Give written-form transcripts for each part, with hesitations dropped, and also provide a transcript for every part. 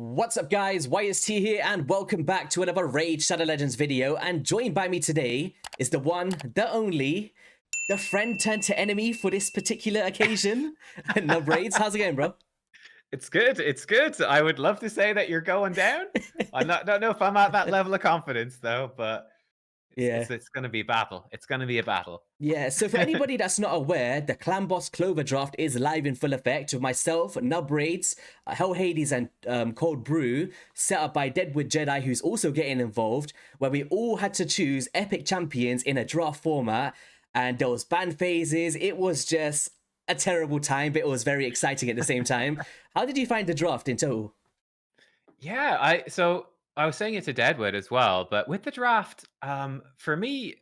What's up guys, YST here and welcome back to another Raid Shadow Legends video, and joined by me today is the one, the only, the friend turned to enemy for this particular occasion, Nub Raids. How's it going, bro? It's good. It's good. I would love to say that you're going down. Don't know if I'm at that level of confidence though, but Yeah. it's going to be a battle. It's going to be a battle. Yeah, so for anybody that's not aware, the Clan Boss Clover Draft is live in full effect with myself, Nub Raids, Hell Hades, and Cold Brew, set up by Deadwood Jedi, who's also getting involved, where we all had to choose epic champions in a draft format, and there was ban phases. It was just a terrible time, but it was very exciting at the same time. How did you find the draft in total? Yeah, I was saying it to Deadwood as well, but with the draft, for me,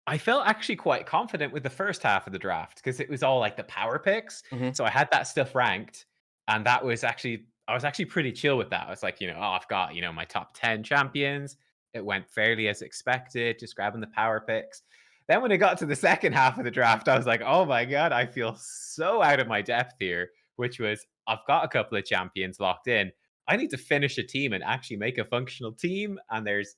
I felt actually quite confident with the first half of the draft because it was all like the power picks. Hmm. So I had that stuff ranked, and that was actually I was actually pretty chill with that. I was like, oh, I've got my top 10 champions. It went fairly as expected, just grabbing the power picks. Then when it got to the second half of the draft, I was like, oh my god, I feel so out of my depth here. Which was I've got a couple of champions locked in. I need to finish a team and actually make a functional team. And there's,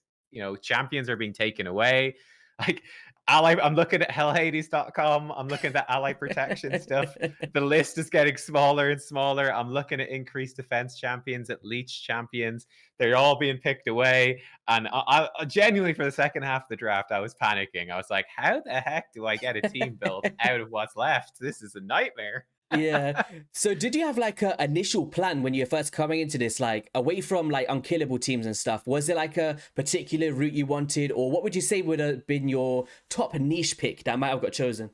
champions are being taken away. Like I'm looking at hellhades.com. I'm looking at ally protection stuff. The list is getting smaller and smaller. I'm looking at increased defense champions, at leech champions. They're all being picked away. And I genuinely, for the second half of the draft, I was panicking. I was like, how the heck do I get a team built out of what's left? This is a nightmare. Yeah. So did you have like a initial plan when you're first coming into this, like away from like unkillable teams and stuff? Was there like a particular route you wanted, or what would you say would have been your top niche pick that might have got chosen?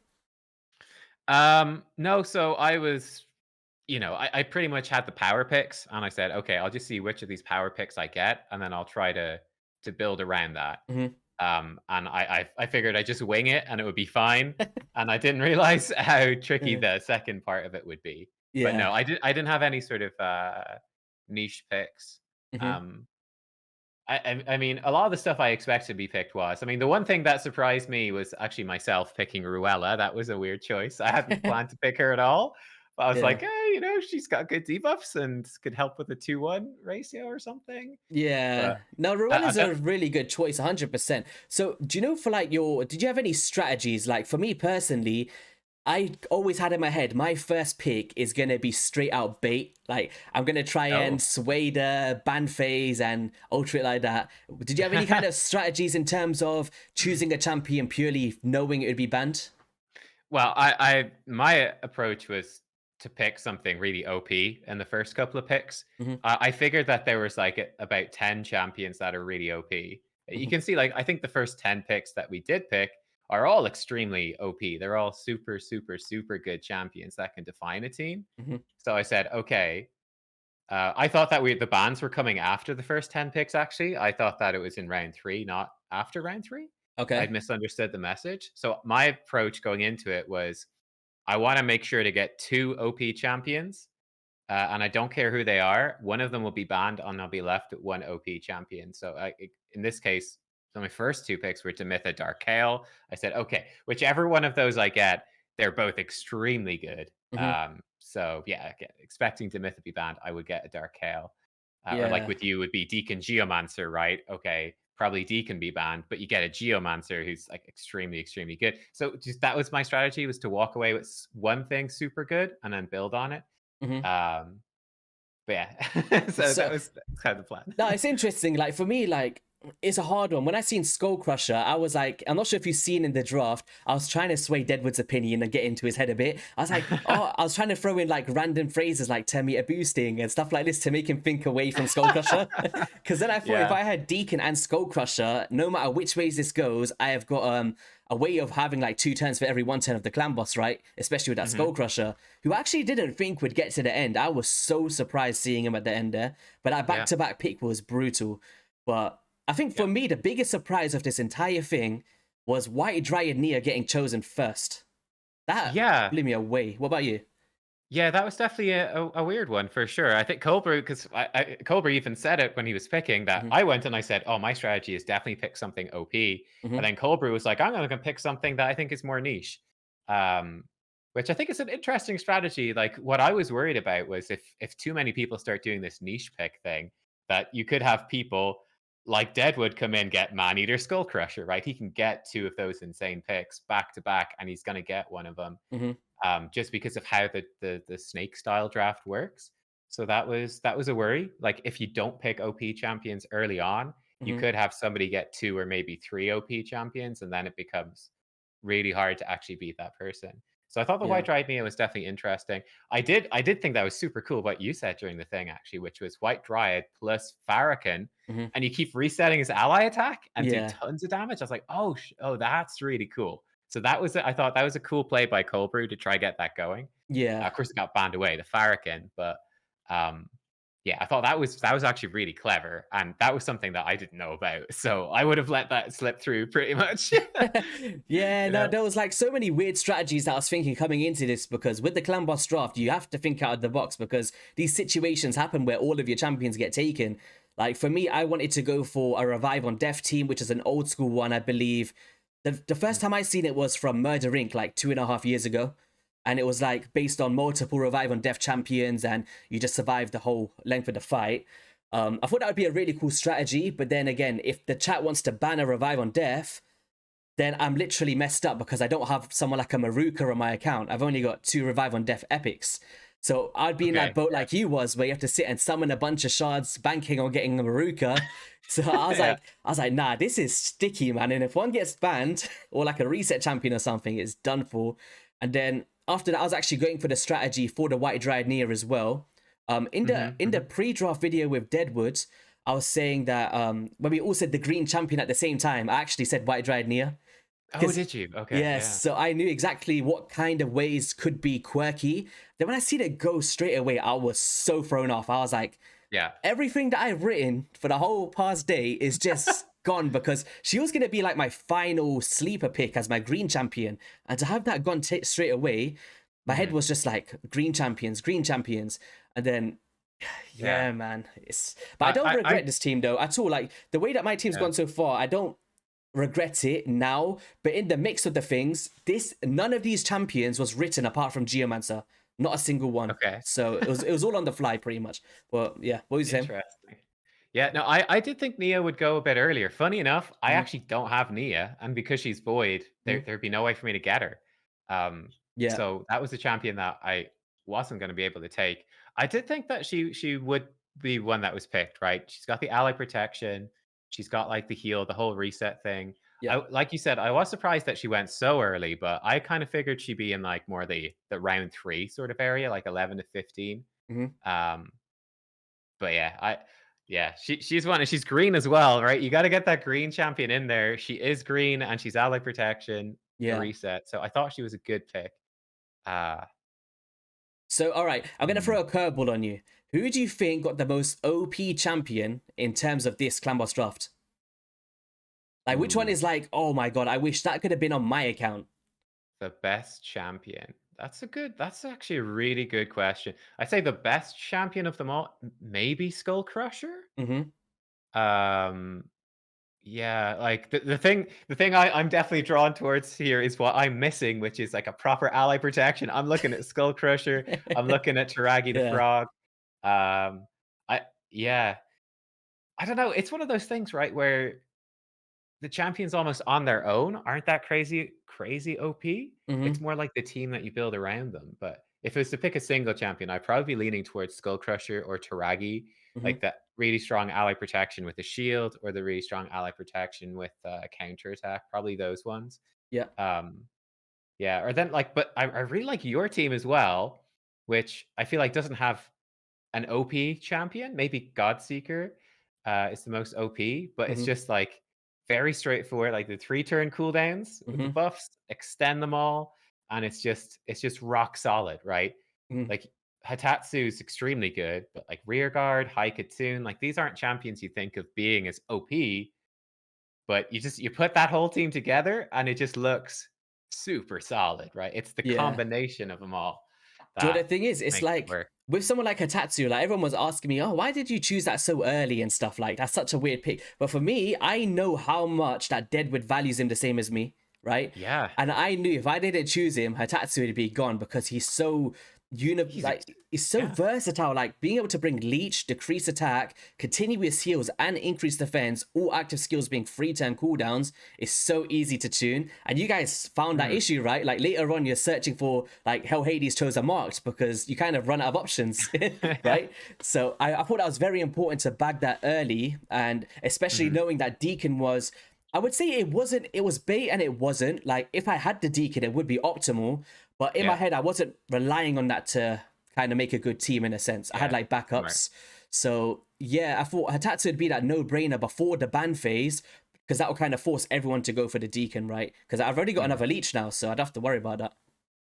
No, so I was, I pretty much had the power picks and I said, okay, I'll just see which of these power picks I get, and then I'll try to build around that. Hmm. And I figured I'd just wing it and it would be fine. And I didn't realize how tricky Yeah. the second part of it would be. But Yeah. no, I didn't have any sort of niche picks. Hmm. Um I mean, a lot of the stuff I expected to be picked was. I mean, the one thing that surprised me was actually myself picking Ruella. That was a weird choice. I hadn't planned to pick her at all. But I was Yeah. like, hey, she's got good debuffs and could help with a 2-1 ratio or something. Yeah. But No, I Ruella's don't. a really good choice, 100%. So do you know, for like did you have any strategies? Like for me personally, I always had in my head, my first pick is going to be straight out bait. Like, I'm going to try Oh. and sway the ban phase and ultra it like that. Did you have any kind of strategies in terms of choosing a champion purely knowing it would be banned? Well, I my approach was to pick something really OP in the first couple of picks. Hmm. I figured that there was like about 10 champions that are really OP. You Hmm. can see, like, I think the first 10 picks that we did pick are all extremely OP. They're all super, super, super good champions that can define a team. Hmm. So I said, okay. I thought that the bans were coming after the first 10 picks, actually. I thought that it was in round three, not after round three. Okay. I'd misunderstood the message. So my approach going into it was I want to make sure to get 2 OP champions, and I don't care who they are. One of them will be banned, and I'll be left with 1 OP champion. So in this case, so my first 2 picks were Demitha, Dark Kale. I said, okay, whichever one of those I get, they're both extremely good. Hmm. So yeah, expecting Demitha to be banned, I would get a Dark Kale. Or like Yeah. with you would be Deacon Geomancer, right? Okay, probably Deacon be banned, but you get a Geomancer who's like extremely, extremely good. So just that was my strategy, was to walk away with one thing super good and then build on it. Hmm. Um, but yeah, so So that's kind of the plan. no, it's interesting. Like for me, like it's a hard one. When I seen Skull Crusher, I was like, I'm not sure if you've seen in the draft. I was trying to sway Deadwood's opinion and get into his head a bit. I was like, oh, I was trying to throw in like random phrases like 10-meter boosting and stuff like this to make him think away from Skull Crusher. Because then I thought if Yeah. I had Deacon and Skull Crusher, no matter which ways this goes, I have got a way of having like 2 turns for every 1 turn of the clan boss, right? Especially with that Hmm. Skull Crusher, who I actually didn't think would get to the end. I was so surprised seeing him at the end there. But that Yeah. back-to-back pick was brutal. But I think Yeah. for me, the biggest surprise of this entire thing was White Dryad Nia getting chosen first. That Yeah. blew me away. What about you? Yeah, that was definitely a weird one for sure. I think Colbert, because Colbert even said it when he was picking that. Hmm. I went and I said, "Oh, my strategy is definitely pick something OP," Hmm. and then Colbert was like, "I'm going to pick something that I think is more niche," um, which I think is an interesting strategy. Like what I was worried about was if too many people start doing this niche pick thing, that you could have people like Deadwood come in, get Man-Eater Skull Crusher, right? He can get 2 of those insane picks back to back, and he's gonna get one of them, Hmm. just because of how the snake style draft works. So that was a worry. Like, if you don't pick OP champions early on, you Hmm. could have somebody get 2 or maybe 3 OP champions, and then it becomes really hard to actually beat that person. So I thought the Yeah. White Dried Neo was definitely interesting. I did think that was super cool what you said during the thing, actually, which was White Dryad plus Farrakhan, Hmm. and you keep resetting his ally attack and do Yeah. tons of damage. I was like, oh, that's really cool. So I thought that was a cool play by Cold Brew to try get that going. Yeah. Of course, it got banned away, the Farrakhan, but um, yeah, I thought that was actually really clever, and that was something that I didn't know about. So I would have let that slip through pretty much. Yeah, You no, know? there was like so many weird strategies that I was thinking coming into this, because with the Clan Boss draft, you have to think out of the box, because these situations happen where all of your champions get taken. Like for me, I wanted to go for a Revive on Death team, which is an old school one, I believe. The first time I seen it was from Murder Inc. like 2.5 years ago. And it was like based on multiple Revive on Death champions, and you just survive the whole length of the fight. I thought that would be a really cool strategy, but then again, if the chat wants to ban a Revive on Death, then I'm literally messed up, because I don't have someone like a Maruka on my account. I've only got 2 Revive on Death epics. So I'd be in that Okay, boat yeah. like you was, where you have to sit and summon a bunch of shards, banking on getting a Maruka. So Yeah. I was like, nah, this is sticky, man. And if one gets banned, or like a reset champion or something, it's done for. And then after that, I was actually going for the strategy for the White Dryad Nia as well. In the pre-draft video with Deadwood, I was saying that when we all said the green champion at the same time, I actually said White Dryad Nia. Oh, did you? Okay, Yes, yeah. so I knew exactly what kind of ways could be quirky. Then when I seen it go straight away, I was so thrown off. I was like, Yeah. everything that I've written for the whole past day is just gone, because she was going to be like my final sleeper pick as my green champion. And to have that gone straight away, my head was just like green champions, green champions. And then, yeah, Yeah. man. But I don't regret I this team though at all. Like the way that my team's yeah. gone so far, I don't regret it now. But in the mix of the things, none of these champions was written apart from Geomancer. Not a single one. Okay. So it was all on the fly pretty much. But yeah, what was you saying? Interesting. Yeah, no, I did think Nia would go a bit earlier. Funny enough, I Mhm. actually don't have Nia, and because she's void, there'd be no way for me to get her. Yeah. So that was a champion that I wasn't going to be able to take. I did think that she would be one that was picked, right? She's got the ally protection, she's got like the heal, the whole reset thing. Yeah. I like you said, I was surprised that she went so early, but I kind of figured she'd be in like more the round 3 sort of area, like 11 to 15. Mhm. Um, but she's one, and she's green as well, right? You got to get that green champion in there. She is green, and she's ally protection, the Yeah. reset. So I thought she was a good pick. Uh, So, all right, I'm going to mm, throw a curveball on you. Who do you think got the most OP champion in terms of this Clan Boss draft? Like, which one ooh, is like, oh my god, I wish that could have been on my account? the best champion. That's actually a really good question. I'd say the best champion of them all, maybe Skull Crusher. Mm-hmm. Um, Yeah, like the thing I'm definitely drawn towards here is what I'm missing, which is like a proper ally protection. I'm looking at Skull Crusher, I'm looking at Taragi the Yeah. Frog. Um, I yeah, I don't know. It's one of those things, right, where the champions almost on their own aren't that crazy OP. Mm-hmm. It's more like the team that you build around them. But if it was to pick a single champion, I'd probably be leaning towards Skull Crusher or Taragi, Mm-hmm. like that really strong ally protection with a shield, or the really strong ally protection with counter attack. Probably those ones. Yeah. Um, yeah, or then like, but I really like your team as well, which I feel like doesn't have an OP champion. Maybe Godseeker is the most OP, but it's Mm-hmm. just like very straightforward. Like the 3-turn cooldowns with the Mm-hmm. buffs, extend them all, and it's just rock solid, right? Mm-hmm. Like Hatatsu is extremely good, but like Rearguard, Haikatsun, like these aren't champions you think of being as OP, but you put that whole team together and it just looks super solid, right? It's the Yeah. combination of them all Do you know that what the thing is? It's makes it like work. with someone like Hatatsu, like everyone was asking me, oh, why did you choose that so early and stuff like that's such a weird pick. But for me, I know how much that Deadwood values him the same as me, right? Yeah. And I knew if I didn't choose him, Hatatsu would be gone, because he's so He's like it's so yeah. versatile. Like being able to bring leech, decrease attack, continuous heals, and increase defense, all active skills being free turn cooldowns, is so easy to tune. And you guys found that issue, right? Like later on, you're searching for like Hell Hades chose a marked because you kind of run out of options, right? So I thought that was very important to bag that early, and especially knowing that Deacon was. I would say it wasn't. It was bait and it wasn't. Like if I had the Deacon, it would be optimal. But in my head, I wasn't relying on that to kind of make a good team in a sense. I had like backups. So yeah, I thought Hatatsu would be that no-brainer before the ban phase because that would kind of force everyone to go for the Deacon, right? Because I've already got another leech now, so I'd have to worry about that.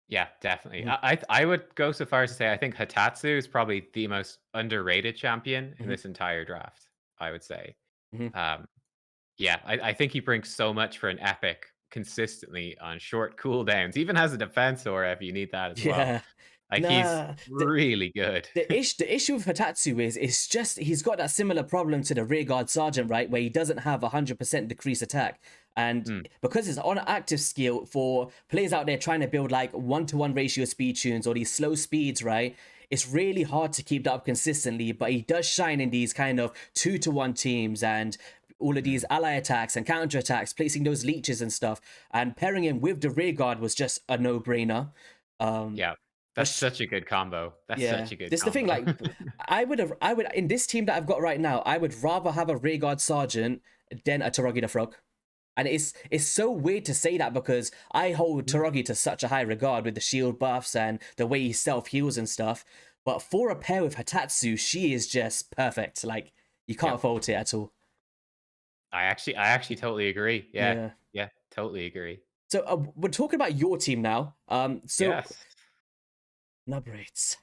Yeah, definitely. I would go so far as to say I think Hatatsu is probably the most underrated champion in this entire draft. I would say. Um, yeah, I think he brings so much for an epic consistently on short cooldowns. Even has a defense aura if you need that as well. Yeah. Like he's Nah. really good. The issue with Hatatsu is it's just he's got that similar problem to the rearguard sergeant, right? Where he doesn't have 100% decrease attack. And because it's on active skill for players out there trying to build like 1-to-1 ratio speed tunes or these slow speeds, right? It's really hard to keep that up consistently, but he does shine in these kind of 2-to-1 teams and all of these ally attacks and counter attacks, placing those leeches and stuff, and pairing him with the rearguard was just a no-brainer. Yeah. That's such a good combo. That's such a good this is the thing. combo. Like, I would in this team that I've got right now, I would rather have a rearguard sergeant than a Taragi the Frog. And it's so weird to say that because I hold Taragi to such a high regard with the shield buffs and the way he self heals and stuff. But for a pair with Hatatsu, she is just perfect. Like you can't fault it at all. I actually totally agree. Yeah, totally agree. So we're talking about your team now. Yes. Nub Raids.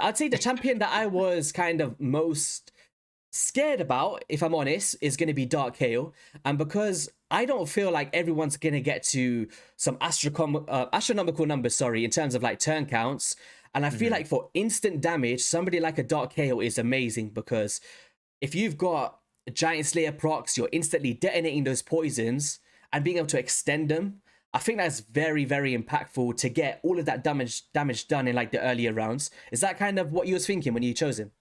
I'd say the champion that I was kind of most scared about, if I'm honest, is going to be Dark Kale. And because I don't feel like everyone's going to get to some astronomical numbers, sorry, in terms of like turn counts. And I feel like for instant damage, somebody like a Dark Kale is amazing because if you've got Giant Slayer procs, you're instantly detonating those poisons and being able to extend them. I think that's very, very impactful to get all of that damage done in like the earlier rounds. Is that kind of what you was thinking when you chose him?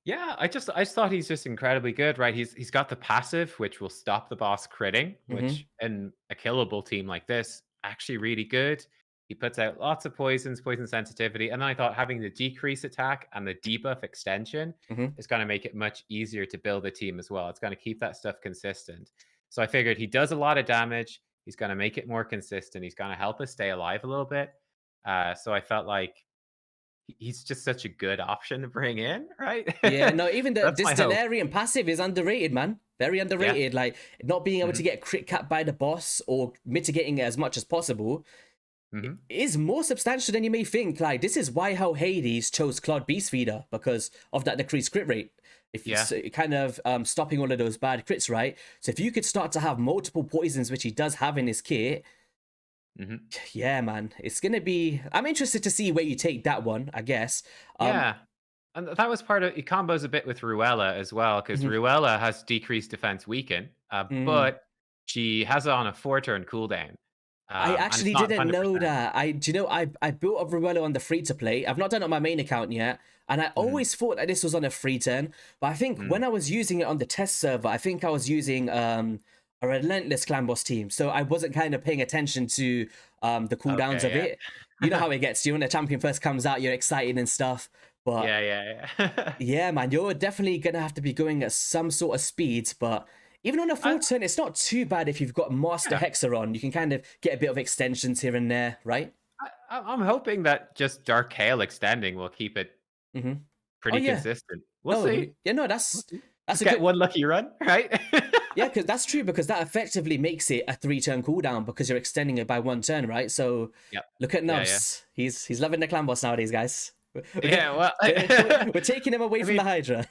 Yeah, I just thought he's just incredibly good, right? He's got the passive, which will stop the boss critting, which in a killable team like this, actually really good. He puts out lots of poisons, poison sensitivity, and then I thought having the decrease attack and the debuff extension is going to make it much easier to build a team as well. It's going to keep that stuff consistent. So I figured he does a lot of damage. He's going to make it more consistent. He's going to help us stay alive a little bit. So I felt like he's just such a good option to bring in, right? Yeah, no, even this That's my hope. Delirium passive is underrated, man. Very underrated. Like not being able to get crit capped by the boss or mitigating it as much as possible is more substantial than you may think. Like this is why how Hades chose Cloud Beast Feeder because of that decreased crit rate. If you kind of stopping all of those bad crits, right? So if you could start to have multiple poisons, which he does have in his kit, yeah, man, it's gonna be. I'm interested to see where you take that one. I guess. Yeah, and that was part of it. Combos a bit with Ruella as well because Ruella has decreased defense weaken, but she has it on a 4-turn cooldown. I And it's actually not didn't know 100%. that. I built up Ruello on the free to play. I've not done it on my main account yet, and I always thought that this was on a free turn. But I think when I was using it on the test server, I think I was using a relentless Clan Boss team, so I wasn't kind of paying attention to the cooldowns of it. You know how it gets you when the champion first comes out, you're excited and stuff. But yeah, man, you're definitely gonna have to be going at some sort of speeds, but. Even on a full turn, it's not too bad if you've got Master Hexer on. You can kind of get a bit of extensions here and there, right? I'm hoping that just Dark Kale extending will keep it pretty consistent. We'll see. Yeah, no, that's Just a get good one lucky run, right? yeah, because that's true because that effectively makes it a 3-turn cooldown because you're extending it by 1 turn, right? So look at Nubs. He's loving the Clan Boss nowadays, guys. We're taking him away from the Hydra.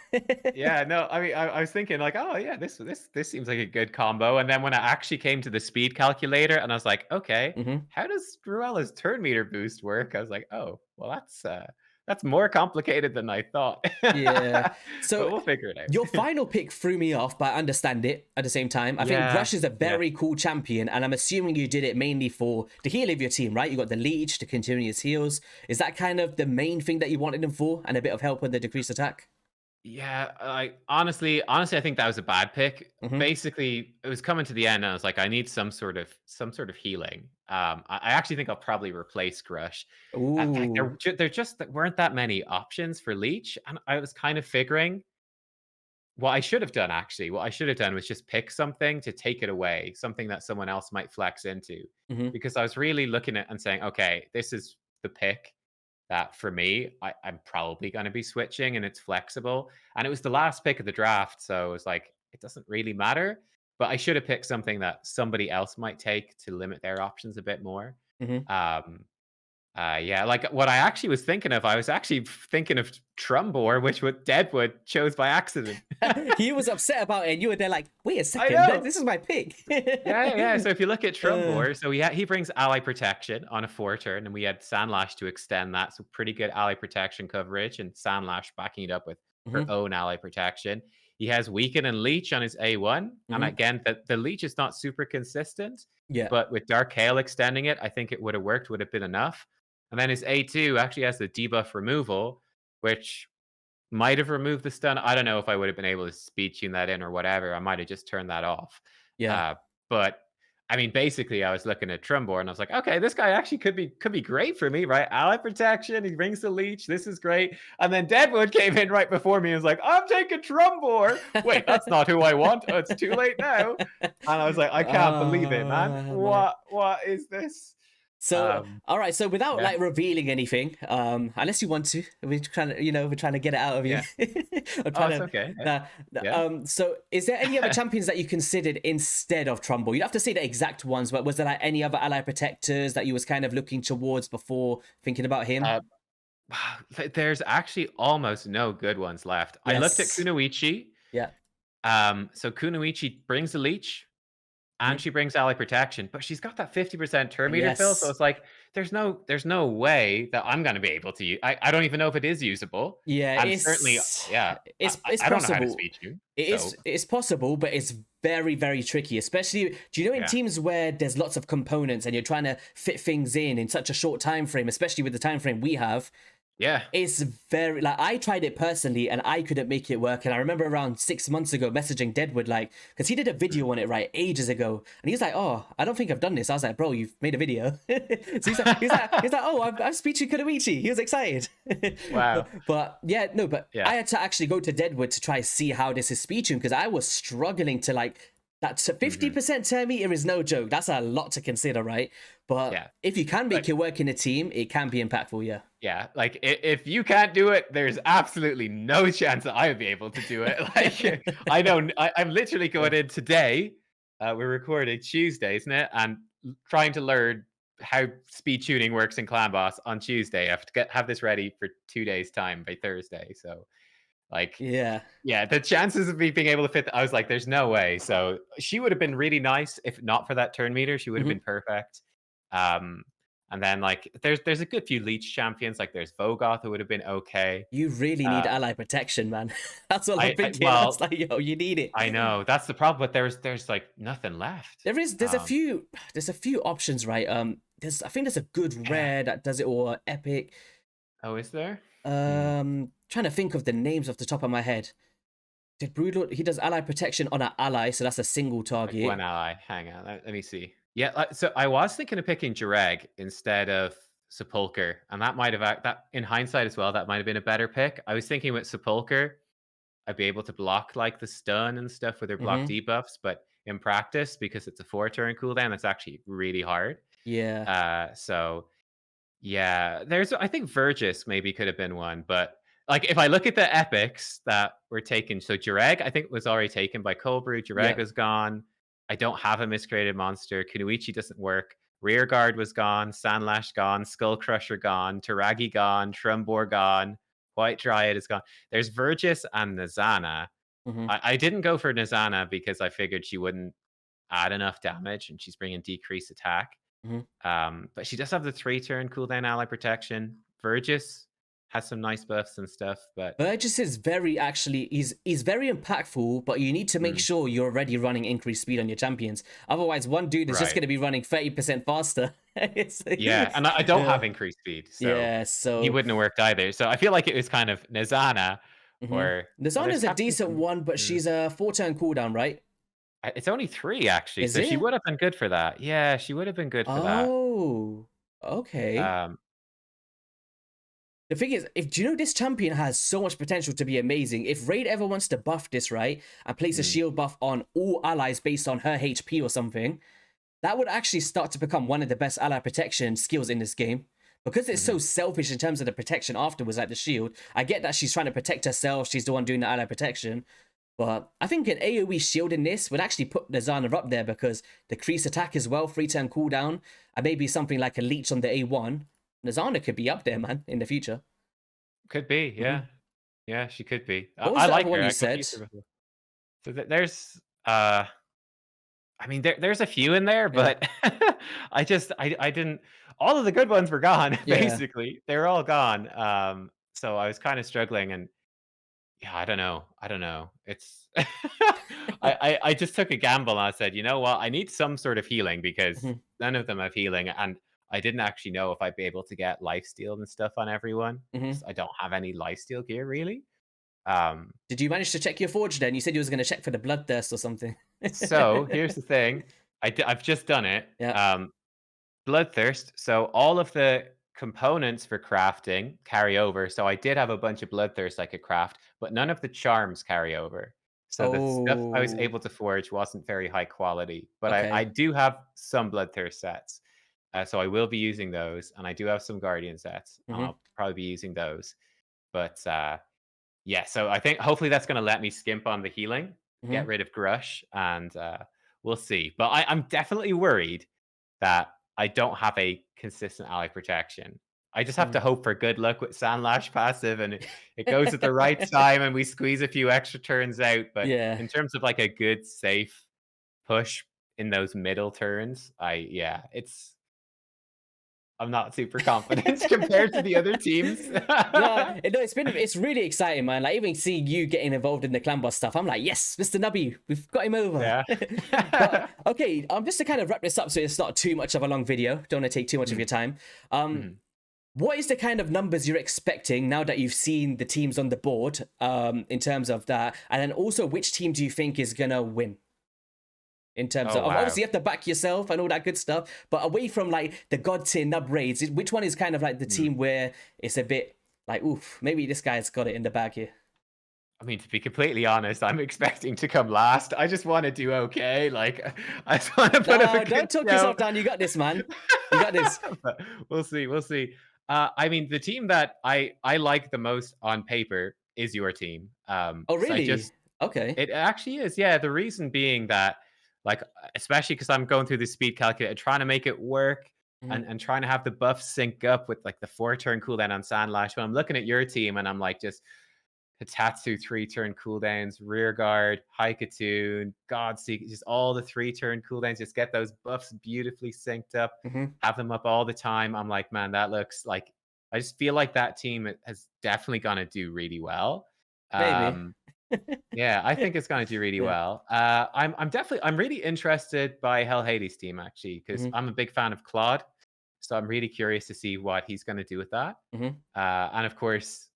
Yeah, no, I mean, I was thinking like, oh yeah, this seems like a good combo. And then when I actually came to the speed calculator, and I was like, okay, how does Ruella's turn meter boost work? I was like, oh, well, That's more complicated than I thought. Yeah. But So we'll figure it your out. final pick threw me off, but I understand it at the same time. I think Yeah, Grush is a yeah. very cool champion, and I'm assuming you did it mainly for the heal of your team, right? You got the leech to continue his heals. Is that kind of the main thing that you wanted him for, and a bit of help with the decreased attack? Yeah, honestly, I think that was a bad pick. Mm-hmm. Basically, it was coming to the end, and I was like, I need some sort of healing. I actually think I'll probably replace Grush. Like Ooh. there just weren't that many options for Leech, and I was kind of figuring what I should have done. Actually, what I should have done was just pick something to take it away, something that someone else might flex into, Mm-hmm. because I was really looking at and saying, okay, this is the pick that for me, I'm probably going to be switching and it's flexible. And it was the last pick of the draft. So it was like, it doesn't really matter. But I should have picked something that somebody else might take to limit their options a bit more. Mm-hmm. Um, yeah, like what I actually was thinking of, I was actually thinking of Trumbor, which what Deadwood chose by accident. He was upset about it, and you were there like, wait a I second, know. this is my pick. Yeah, yeah. So if you look at uh, Trumbor, so he brings ally protection on a 4 turn, and we had Sandlash to extend that. So pretty good ally protection coverage, and Sandlash backing it up with her mhm, own ally protection. He has Weaken and Leech on his A1, and mhm. again, the Leech is not super consistent, Yeah. but with Dark Hail extending it, I think it would have worked, would have been enough. And then his A2 actually has the debuff removal, which might have removed the stun. I don't know if I would have been able to speed tune that in or whatever. I might have just turned that off. Yeah. But I mean, basically, I was looking at Trumbor and I was like, okay, this guy actually could be great for me, right? Ally protection, he brings the leech. This is great. And then Deadwood came in right before me and was like, I'm taking Trumbor. Wait, that's not who I want. Oh, it's too late now. And I was like, I can't believe it, man. Oh man. What is this? So, Um, all right. So, without yeah, like revealing anything, unless you want to, we're trying to, we're trying to get it out of you. yeah. I'm Oh, trying it's to. okay. Yeah, Nah, yeah. so, is there any other champions that you considered instead of Trumbull? You don't have to say the exact ones, but was there like any other ally protectors that you was kind of looking towards before thinking about him? Uh, there's actually almost no good ones left. I looked at Yes. Kunoichi. Yeah. So Kunoichi brings the leech and Mhm. she brings ally protection, but she's got that 50% turn meter fill. So Yes. it's like there's no way that I'm gonna be able to use. I don't even know if it is usable. Yeah, And certainly, yeah, it's I don't know how to possible. speed you. It So is possible, but it's very very tricky. Especially, do you know in yeah, teams where there's lots of components and you're trying to fit things in such a short time frame, especially with the time frame we have, yeah, it's very like I tried it personally and I couldn't make it work. And I remember around 6 months ago messaging Deadwood like because he did a video on it right ages ago, and he's like, "Oh, I don't think I've done this." I was like, "Bro, you've made a video." So he's like, "Oh, I'm speeching Kunoichi." He was excited. wow, But yeah, no, but yeah, I had to actually go to Deadwood to try see how this is speeching because I was struggling to like that hmm 50% turn meter is no joke. That's a lot to consider, right? But yeah. if you can make But it work in a team, it can be impactful. Yeah. yeah, like if you can't do it, there's absolutely no chance that I would be able to do it. Like I know I'm literally Yeah. going in today. We're recording Tuesday, isn't it? And trying to learn how speed tuning works in Clan Boss on Tuesday. I have to have this ready for 2 days time by Thursday. So like, Yeah. yeah, the chances of me being able to fit, I was like, there's no way. So she would have been really nice if not for that turn meter. She would have Mhm. been perfect. Um, and then like there's a good few leech champions. Like there's Vogoth who would have been okay. You really need Uh, ally protection, man. That's what I'm I thinking. I was well, like, yo, you need it. I know that's the problem, but there's like nothing left. There's a few options, right? There's I think there's a good Yeah. rare that does it or epic. Oh, is there? Hmm. Trying to think of the names off the top of my head. Did Broodlord? He does ally protection on an ally, so that's a single Like one target. ally. Hang on, let me see. Yeah, so I was thinking of picking Jareg instead of Sepulcher, and that might have that in hindsight as well. That might have been a better pick. I was thinking with Sepulcher, I'd be able to block like the stun and stuff with her block Mm-hmm. debuffs, but in practice, because it's a 4 turn cooldown, that's actually really hard. Yeah. So yeah, I think Vergis maybe could have been one, but like if I look at the epics that were taken, so Jareg I think was already taken by Coldbrew. Jareg Yeah. is gone. I don't have a miscreated monster. Kunoichi doesn't work. Rearguard was gone. Sandlash gone. Skull Crusher gone. Taragi gone. Trumbor gone. White Dryad is gone. There's Vergis and Nazana. Mm-hmm. I didn't go for Nazana because I figured she wouldn't add enough damage and she's bringing decreased attack. Mm-hmm. But she does have the 3 turn cooldown ally protection. Vergis, has some nice buffs and stuff, but Burgess is very actually he's very impactful, but you need to make sure you're already running increased speed on your champions. Otherwise, one dude is just right. going to be running 30% faster. It's like- Yeah, and I don't yeah, have increased speed, so yeah. he So wouldn't have worked either. So I feel like it was kind of Nizana mhm. or well, there's Nazana's a Captain decent one, but she's a 4-turn cooldown, right? It's only 3 actually, Is so she it? would have been good for that. Yeah, she would have been good for that. Oh, okay. Um, The thing is, if do you know this champion has so much potential to be amazing? If Raid ever wants to buff this, right, and place a mm, shield buff on all allies based on her HP or something, that would actually start to become one of the best ally protection skills in this game. Because it's so mhm. selfish in terms of the protection afterwards, like the shield. I get that she's trying to protect herself, she's the one doing the ally protection. But I think an AoE shield in this would actually put Nazana up there because the crease attack as well, 3-turn cooldown, and maybe something like a leech on the A1. Nazana could be up there, man, in the future. Could be, Mm-hmm. yeah. Yeah, she could be. What was I the other like one her. you I could said? use her before. So there's I mean there's a few in there, Yeah. but I didn't all of the good ones were gone Yeah. basically. They were all gone. So I was kind of struggling and yeah, I don't know. I don't know. It's I just took a gamble and I said, you know what? I need some sort of healing because Mhm, none of them have healing, and I didn't actually know if I'd be able to get lifesteal and stuff on everyone. mhm. 'Cause I don't have any lifesteal gear really. Um, Did you manage to check your forge then? You said you was going to check for the bloodthirst or something. so here's the thing. I've just done it. Yeah. Bloodthirst. So all of the components for crafting carry over. So I did have a bunch of bloodthirst I could craft, but none of the charms carry over. So the stuff I was Oh, able to forge wasn't very high quality, but I okay. do have some bloodthirst sets. So I will be using those, and I do have some guardian sets, and Hmm. I'll probably be using those. But yeah, so I think hopefully that's going to let me skimp on the healing, get Hmm. rid of Grush, and we'll see. But I'm definitely worried that I don't have a consistent ally protection. I just have to hope for good luck with Sandlash passive and it goes at the right time and we squeeze a few extra turns out. But Yeah. in terms of like a good, safe push in those middle turns, yeah, I'm not super confident compared to the other teams. No, no, it's really exciting, man. Like even seeing you getting involved in the Clan Boss stuff, I'm like, yes, Mr. Nubby, we've got him over. Yeah. But okay, just to kind of wrap this up, so it's not too much of a long video. Don't want to take too much of Mhm, your time. Um, mhm. what is the kind of numbers you're expecting now that you've seen the teams on the board? In terms of that, and then also which team do you think is gonna win? In terms Oh of wow. obviously you have to back yourself and all that good stuff, but away from like the god tier Nub Raids, which one is kind of like the Mm. team where it's a bit like, oof, maybe this guy's got it in the bag here. I mean, to be completely honest, I'm expecting to come last. I just want to do okay. Like, I just want to put up a No, good don't talk show. yourself down. You got this, man. You got this. But we'll see. We'll see. I mean, the team that I like the most on paper is your team. Oh, 'Cause I really? just Okay. it actually is. Yeah. The reason being that, like, especially because I'm going through the speed calculator, trying to make it work. Mhm. And trying to have the buffs sync up with like the 4-turn cooldown on Sandlash. When I'm looking at your team and I'm like just Hitatsu 3-turn cooldowns, Rearguard, Haikatoon, Godseek, just all the 3-turn cooldowns. Just get those buffs beautifully synced up, Mhm. have them up all the time. I'm like, man, that looks like I just feel like that team has definitely gonna do really well. Maybe. Yeah, I think it's gonna do really Yeah. well. I'm really interested by Hell Hades' team actually, because Mhm. I'm a big fan of Claude. So I'm really curious to see what he's gonna do with that. Mhm. And of course,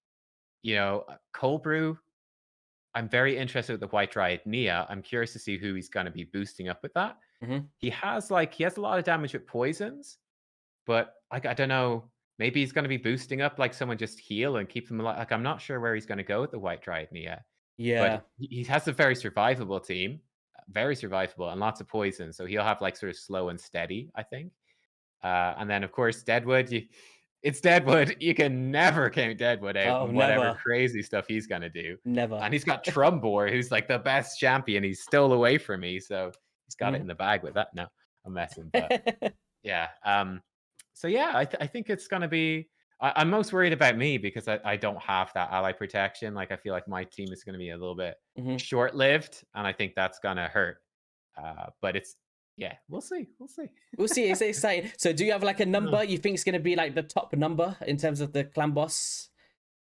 Cold Brew, I'm very interested with the White Dryad Nia. I'm curious to see who he's going to be boosting up with that. Mhm. He has a lot of damage with poisons, but I don't know. Maybe he's going to be boosting up like someone just heal and keep them alive. Like I'm not sure where he's going to go with the White Dryad Nia, but Yeah. he has a very survivable team, very survivable and lots of poison. So he'll have like sort of slow and steady, I think. And then of course Deadwood. It's Deadwood. You can never count Deadwood out Oh, and whatever never. crazy stuff he's gonna do. Never. And he's got Trumbor, who's like the best champion. He stole away from me, so he's got it Mhm. in the bag with that. No, I'm messing, but yeah. So yeah, I think it's gonna be. I'm most worried about me because I don't have that ally protection. Like I feel like my team is gonna be a little bit Mhm. short lived, and I think that's gonna hurt. But it's yeah, we'll see. We'll see. We'll see. It's exciting. So, do you have like a number you think is going to be like the top number in terms of the Clan Boss?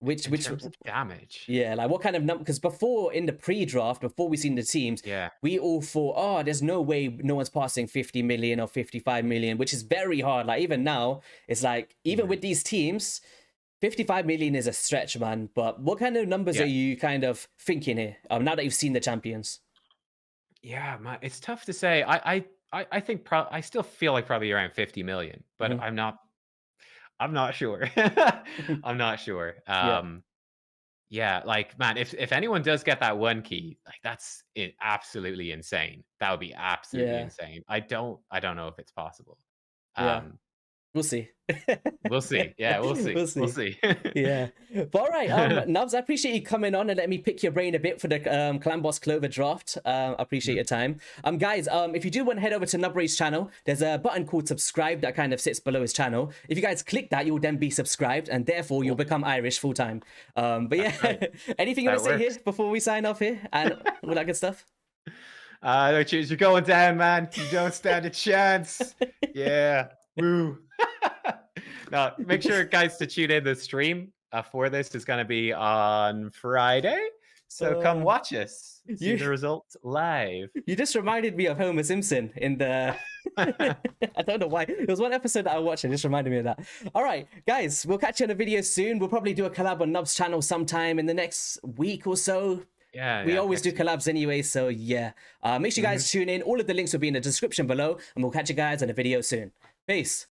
Which In terms of damage. yeah, like what kind of number? Because before in the pre-draft, before we seen the teams, Yeah. we all thought, oh, there's no way no one's passing 50 million or 55 million, which is very hard. Like even now, it's like even with these teams, 55 million is a stretch, man. But what kind of numbers are you kind of thinking here? Now that you've seen the champions. Yeah, it's tough to say. I think I still feel like probably around 50 million, but Mhm. I'm not sure. I'm not sure. Yeah, Yeah, like man, if anyone does get that one key, like that's absolutely insane. That would be absolutely yeah, insane. I don't know if it's possible. yeah. Um, We'll see. we'll see. Yeah, we'll see. We'll We'll see. see. Yeah. But all right, Nubs, I appreciate you coming on and let me pick your brain a bit for the Clan Boss Clover Draft. I appreciate your time. Guys, if you do want to head over to Nub Raids' channel, there's a button called subscribe that kind of sits below his channel. If you guys click that, you'll then be subscribed and therefore you'll become Irish full time. But yeah, right. anything you want That to say works. here before we sign off here and all that good stuff? No, cheers. You're going down, man. You don't stand a chance. Yeah. Woo. Now, make sure, guys, to tune in the stream for this. Is going to be on Friday. So come watch us. See the results live. You just reminded me of Homer Simpson in the... I don't know why. There was one episode that I watched and it just reminded me of that. All right, guys, we'll catch you in a video soon. We'll probably do a collab on Nub's channel sometime in the next week or so. Yeah, we always do week. collabs anyway, so yeah. Make sure you guys tune in. All of the links will be in the description below, and we'll catch you guys in a video soon. Peace.